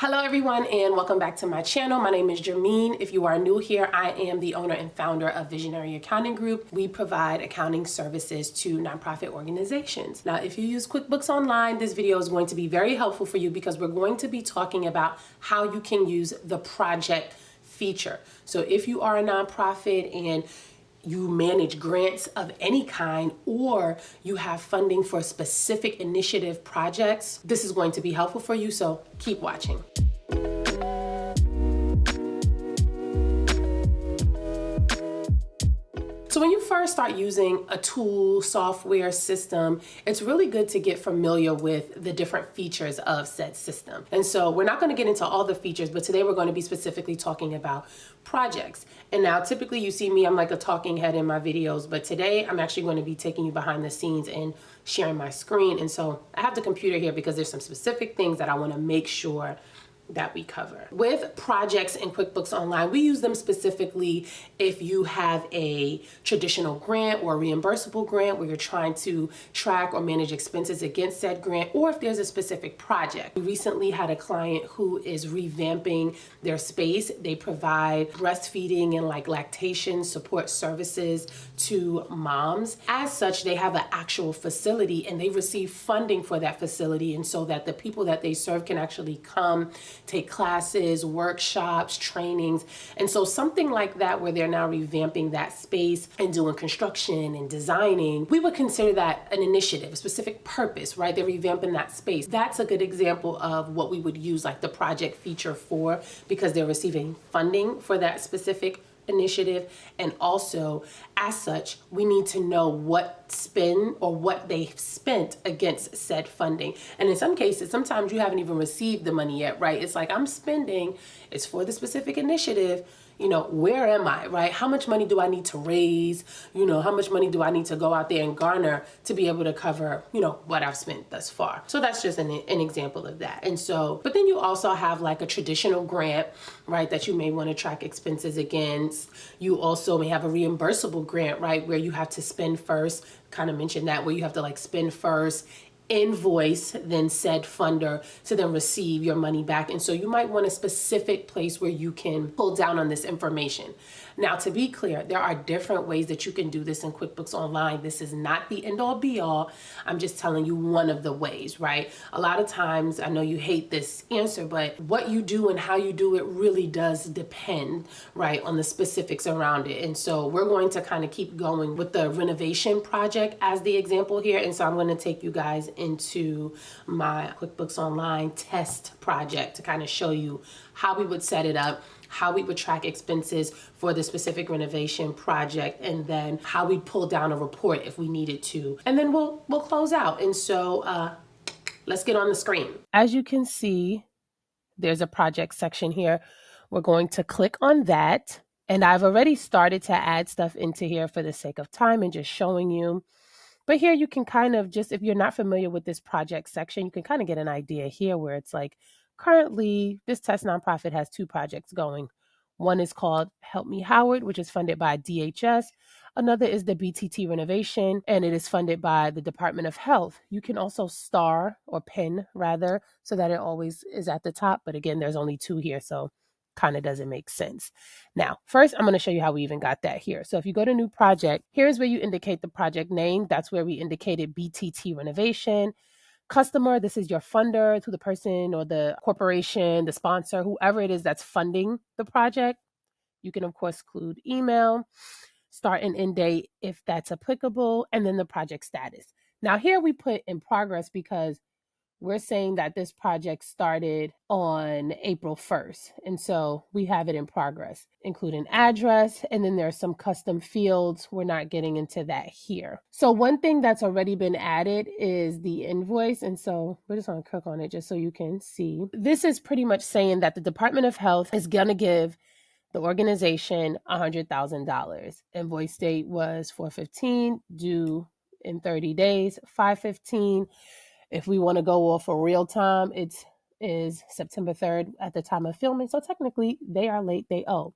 Hello everyone and welcome back to my channel. My name is Germeen. If you are new here, I am the owner and founder of Visionary Accounting Group. We provide accounting services to nonprofit organizations. Now, if you use QuickBooks Online, this video is going to be very helpful for you because we're going to be talking about how you can use the project feature. So if you are a nonprofit and you manage grants of any kind, or you have funding for specific initiative projects, this is going to be helpful for you, so keep watching. So when you first start using a tool, software, system, it's really good to get familiar with the different features of said system. And so we're not going to get into all the features, but today we're going to be specifically talking about projects. And now typically you see me, I'm like a talking head in my videos, but today I'm actually going to be taking you behind the scenes and sharing my screen. And so I have the computer here because there's some specific things that I want to make sure that we cover. With projects in QuickBooks Online, we use them specifically if you have a traditional grant or a reimbursable grant where you're trying to track or manage expenses against said grant, or if there's a specific project. We recently had a client who is revamping their space. They provide breastfeeding and like lactation support services to moms. As such, they have an actual facility and they receive funding for that facility, and so that the people that they serve can actually come take classes, workshops, trainings. And so something like that where they're now revamping that space and doing construction and designing, we would consider that an initiative, a specific purpose, right? They're revamping that space. That's a good example of what we would use like the project feature for, because they're receiving funding for that specific initiative. And also, as such, we need to know what spend or what they've spent against said funding. And in some cases, sometimes you haven't even received the money yet, right? It's like, I'm spending, it's for the specific initiative. You know, where am I, right? How much money do I need to raise? You know, how much money do I need to go out there and garner to be able to cover, you know, what I've spent thus far? So that's just an example of that. And so, but then you also have like a traditional grant, right, that you may want to track expenses against. You also may have a reimbursable grant, right, where you have to spend first, kind of mentioned that, where you have to like spend first, invoice, then said funder to then receive your money back. And so you might want a specific place where you can pull down on this information. Now, to be clear, there are different ways that you can do this in QuickBooks Online. This is not the end all be all. I'm just telling you one of the ways, right? A lot of times, I know you hate this answer, but what you do and how you do it really does depend, right, on the specifics around it. And so we're going to kind of keep going with the renovation project as the example here. And so I'm going to take you guys into my QuickBooks Online test project to kind of show you how we would set it up, how we would track expenses for the specific renovation project, and then how we pull down a report if we needed to. And then we'll close out. And so let's get on the screen. As you can see, there's a project section here. We're going to click on that. And I've already started to add stuff into here for the sake of time and just showing you. But here you can kind of just, if you're not familiar with this project section, you can kind of get an idea here where it's like, currently, this test nonprofit has two projects going. One is called Help Me Howard, which is funded by DHS. Another is the BTT renovation, and it is funded by the Department of Health. You can also star or pin rather, so that it always is at the top. But again, there's only two here, so kind of doesn't make sense. Now, first, I'm going to show you how we even got that here. So if you go to new project, here's where you indicate the project name. That's where we indicated BTT renovation. Customer, this is your funder, to the person or the corporation, the sponsor, whoever it is that's funding the project. You can, of course, include email, start and end date if that's applicable, and then the project status. Now here we put in progress because we're saying that this project started on April 1st. And so we have it in progress, including address, and then there are some custom fields. We're not getting into that here. So one thing that's already been added is the invoice. And so we're just going to click on it just so you can see. This is pretty much saying that the Department of Health is going to give the organization $100,000. Invoice date was 4/15, due in 30 days, 5/15. If we want to go off for real time, it is September 3rd at the time of filming. So technically, they are late, they owe.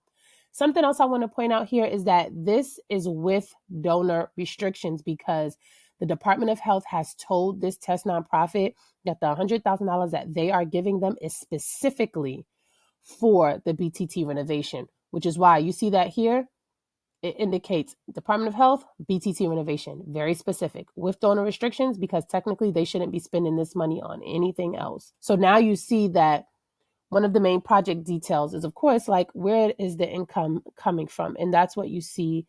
Something else I want to point out here is that this is with donor restrictions because The Department of Health has told this test nonprofit that the $100,000 that they are giving them is specifically for the BTT renovation, which is why you see that here. It indicates Department of Health, BTT renovation, very specific with donor restrictions, because technically they shouldn't be spending this money on anything else. So now you see that one of the main project details is, of course, like, where is the income coming from? And that's what you see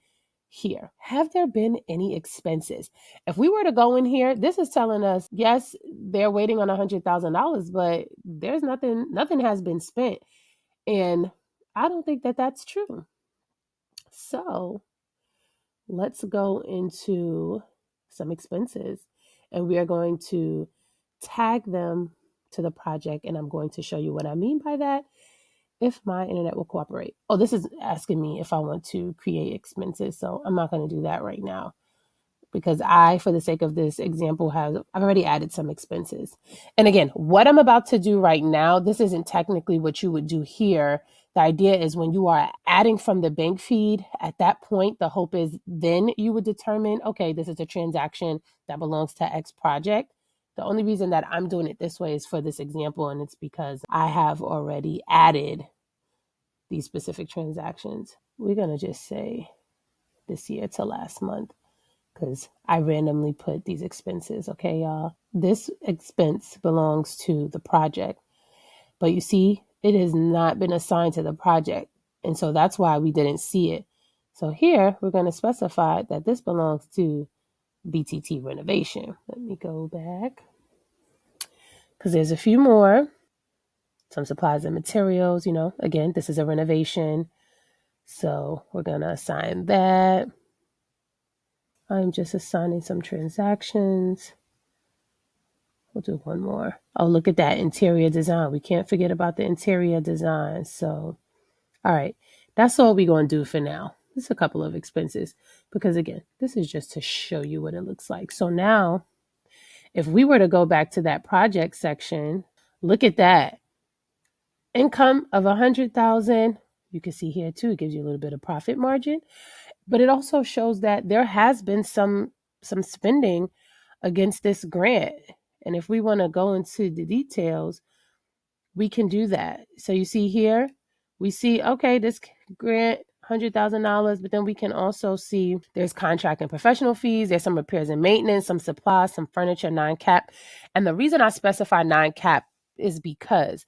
here. Have there been any expenses? If we were to go in here, this is telling us, yes, they're waiting on $100,000, but there's nothing has been spent. And I don't think that that's true. So let's go into some expenses, and we are going to tag them to the project, and I'm going to show you what I mean by that if my internet will cooperate. Oh, this is asking me if I want to create expenses, so I'm not going to do that right now, because for the sake of this example, I've already added some expenses. And again, what I'm about to do right now, this isn't technically what you would do here. The idea is when you are adding from the bank feed, at that point, the hope is then you would determine, okay, this is a transaction that belongs to X project. The only reason that I'm doing it this way is for this example, and it's because I have already added these specific transactions. We're going to just say this year to last month, because I randomly put these expenses. Okay, y'all. This expense belongs to the project, but you see, it has not been assigned to the project. And so that's why we didn't see it. So here, we're going to specify that this belongs to BTT renovation. Let me go back, because there's a few more. Some supplies and materials, again, this is a renovation. So we're going to assign that. I'm just assigning some transactions. We'll do one more. Oh, look at that interior design. We can't forget about the interior design. So, all right, that's all we're going to do for now. Just a couple of expenses, because again, this is just to show you what it looks like. So now, if we were to go back to that project section, look at that. Income of $100,000. You can see here too, it gives you a little bit of profit margin, but it also shows that there has been some spending against this grant. And if we want to go into the details, we can do that. So you see here, we see, okay, this grant, $100,000, but then we can also see there's contract and professional fees, there's some repairs and maintenance, some supplies, some furniture, non-cap. And the reason I specify non-cap is because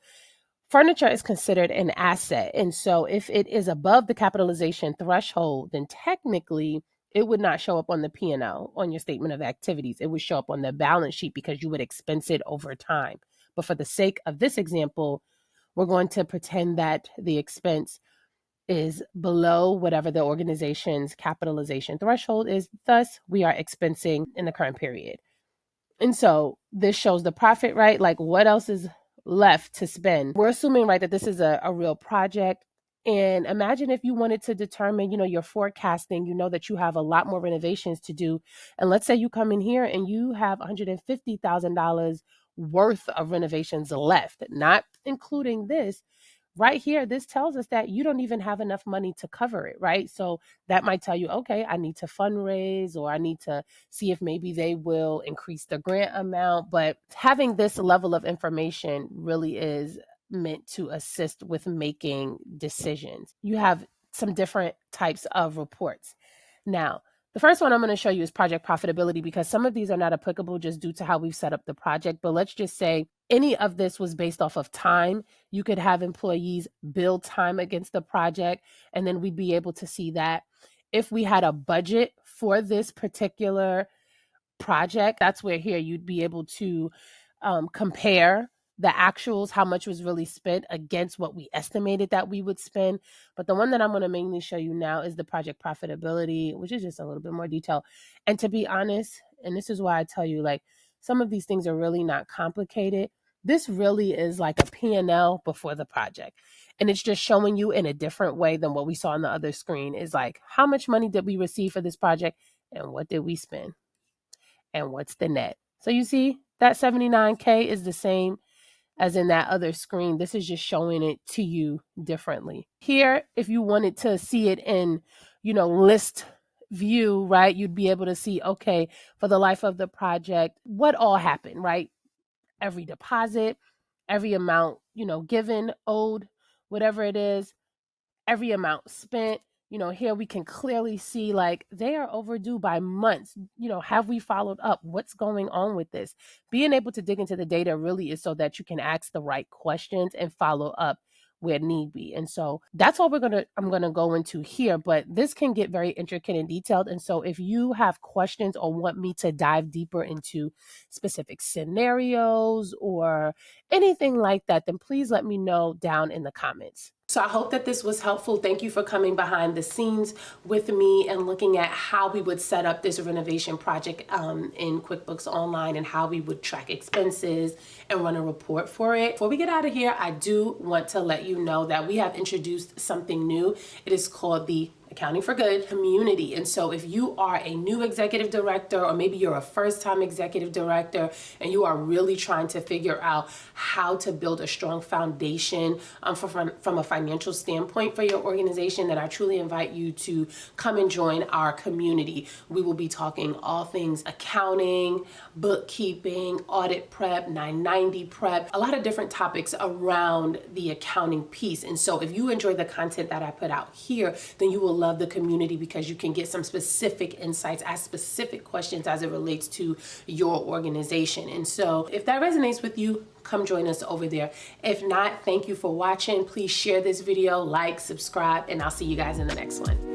furniture is considered an asset. And so if it is above the capitalization threshold, then technically it would not show up on the P&L, on your statement of activities. It would show up on the balance sheet because you would expense it over time. But for the sake of this example, we're going to pretend that the expense is below whatever the organization's capitalization threshold is. Thus, we are expensing in the current period. And so this shows the profit, right? Like, what else is left to spend? We're assuming, right, that this is a real project. And imagine if you wanted to determine, your forecasting, that you have a lot more renovations to do. And let's say you come in here and you have $150,000 worth of renovations left, not including this. Right here, this tells us that you don't even have enough money to cover it, right? So that might tell you, okay, I need to fundraise, or I need to see if maybe they will increase the grant amount. But having this level of information really is meant to assist with making decisions. You have some different types of reports. Now, the first one I'm going to show you is project profitability, because some of these are not applicable just due to how we've set up the project. But let's just say any of this was based off of time. You could have employees build time against the project, and then we'd be able to see that. If we had a budget for this particular project, that's where here you'd be able to compare the actuals, how much was really spent against what we estimated that we would spend. But the one that I'm going to mainly show you now is the project profitability, which is just a little bit more detail. And to be honest, and this is why I tell you, like, some of these things are really not complicated. This really is like a P&L before the project. And it's just showing you in a different way than what we saw on the other screen, is like, how much money did we receive for this project and what did we spend and what's the net? So you see that $79K is the same as in that other screen. This is just showing it to you differently. Here, if you wanted to see it in, list view, right, you'd be able to see, okay, for the life of the project, what all happened, right? Every deposit, every amount, given, owed, whatever it is, every amount spent. Here we can clearly see like they are overdue by months. Have we followed up? What's going on with this? Being able to dig into the data really is so that you can ask the right questions and follow up where need be. And so that's all I'm gonna go into here, but this can get very intricate and detailed. And so if you have questions or want me to dive deeper into specific scenarios or anything like that, then please let me know down in the comments. So I hope that this was helpful. Thank you for coming behind the scenes with me and looking at how we would set up this renovation project in QuickBooks Online and how we would track expenses and run a report for it. Before we get out of here, I do want to let you know that we have introduced something new. It is called the Accounting for Good community. And so if you are a new executive director, or maybe you're a first-time executive director and you are really trying to figure out how to build a strong foundation from a financial standpoint for your organization, then I truly invite you to come and join our community. We will be talking all things accounting, bookkeeping, audit prep, 990 prep, a lot of different topics around the accounting piece. And so if you enjoy the content that I put out here, then you will love the community because you can get some specific insights, ask specific questions as it relates to your organization. And so if that resonates with you, come join us over there. If not, thank you for watching. Please share this video, like, subscribe, and I'll see you guys in the next one.